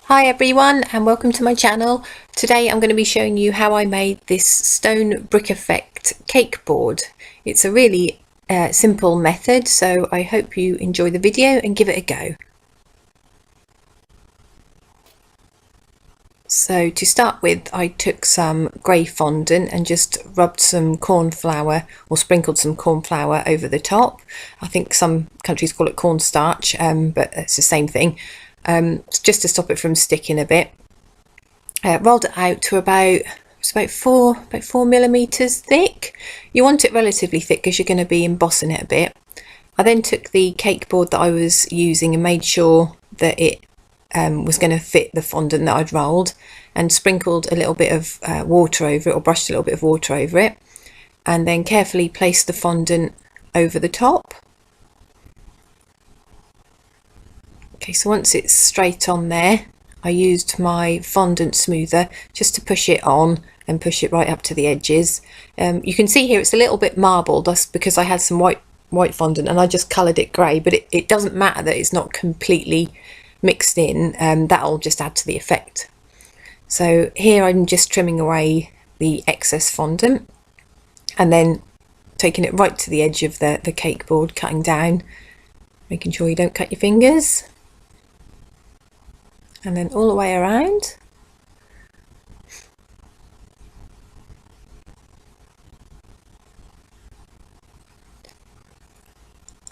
Hi everyone and welcome to my channel. Today I'm going to be showing you how I made this stone brick effect cake board. It's a really simple method, so I hope you enjoy the video and give it a go. So to start with, I took some grey fondant and just rubbed some corn flour or sprinkled some corn flour over the top. I think some countries call it cornstarch, but it's the same thing. Just to stop it from sticking a bit. Rolled it out to about 4 millimeters thick. You want it relatively thick because you're going to be embossing it a bit. I then took the cake board that I was using and made sure that it was going to fit the fondant that I'd rolled, and sprinkled a little bit of water over it, or brushed a little bit of water over it, and then carefully placed the fondant over the top. Okay, so once it's straight on there, I used my fondant smoother just to push it on and push it right up to the edges. You can see here it's a little bit marbled. That's because I had some white fondant and I just coloured it grey, but it doesn't matter that it's not completely mixed in. That'll just add to the effect. So here I'm just trimming away the excess fondant and then taking it right to the edge of the cake board, cutting down, making sure you don't cut your fingers. And then all the way around.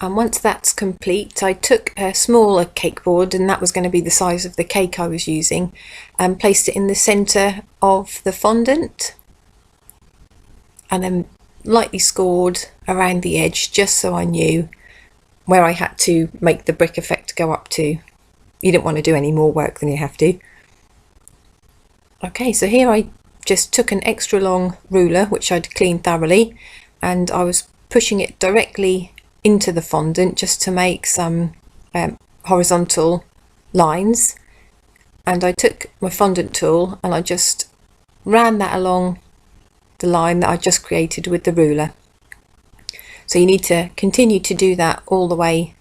And once that's complete, I took a smaller cake board, and that was going to be the size of the cake I was using, and placed it in the centre of the fondant, and then lightly scored around the edge just so I knew where I had to make the brick effect go up to. You don't want to do any more work than you have to. Okay, so here I just took an extra long ruler which I'd cleaned thoroughly, and I was pushing it directly into the fondant just to make some horizontal lines, and I took my fondant tool and I just ran that along the line that I just created with the ruler. So you need to continue to do that all the way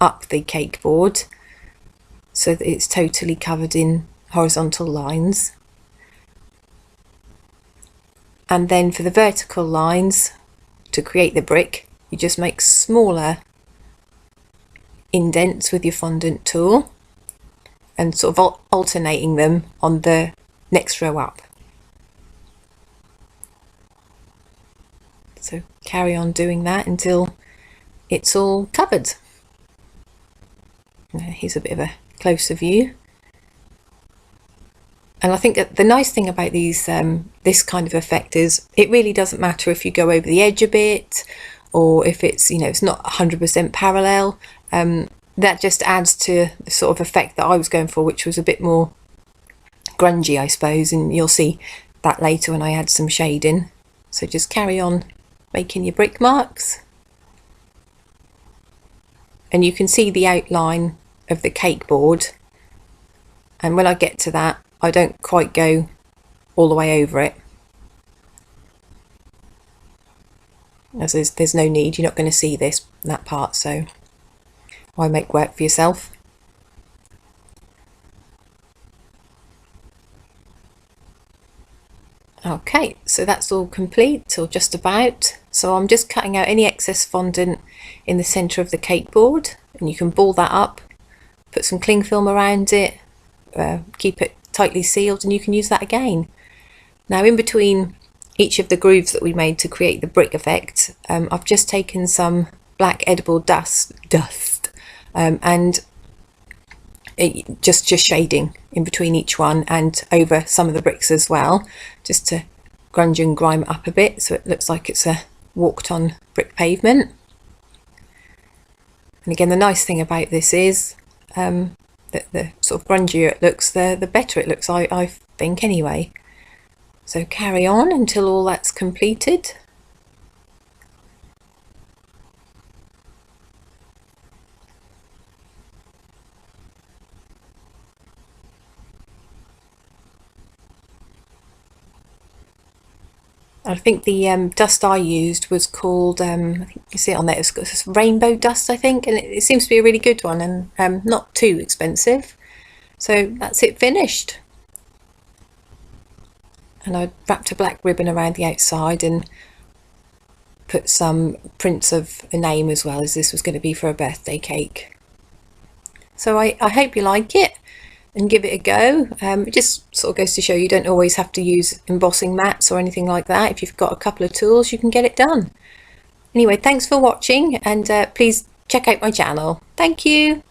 up the cake board, so that it's totally covered in horizontal lines. And then for the vertical lines, to create the brick, you just make smaller indents with your fondant tool and sort of alternating them on the next row up. So carry on doing that until it's all covered. Here's a bit of a closer view. And I think that the nice thing about these this kind of effect is it really doesn't matter if you go over the edge a bit, or if it's, you know, it's not 100% parallel. That just adds to the sort of effect that I was going for, which was a bit more grungy, I suppose, and you'll see that later when I add some shading. So just carry on making your brick marks, and you can see the outline of the cake board, and when I get to that I don't quite go all the way over it, as there's no need, you're not going to see that part, so why make work for yourself. Okay, so that's all complete, or just about. So I'm just cutting out any excess fondant in the centre of the cake board, and you can ball that up, put some cling film around it, keep it tightly sealed, and you can use that again. Now in between each of the grooves that we made to create the brick effect, I've just taken some black edible dust and just shading in between each one and over some of the bricks as well, just to grunge and grime it up a bit so it looks like it's a walked on brick pavement. And again, the nice thing about this is that the sort of grungier it looks, the better it looks, I think anyway. So carry on until all that's completed. I think the dust I used was called, I think you see it on there, it's rainbow dust, I think, and it seems to be a really good one, and not too expensive. So that's it finished. And I wrapped a black ribbon around the outside and put some prints of a name as well, as this was going to be for a birthday cake. So I hope you like it and give it a go. It just sort of goes to show you don't always have to use embossing mats or anything like that. If you've got a couple of tools, you can get it done. Anyway, thanks for watching, and please check out my channel. Thank you.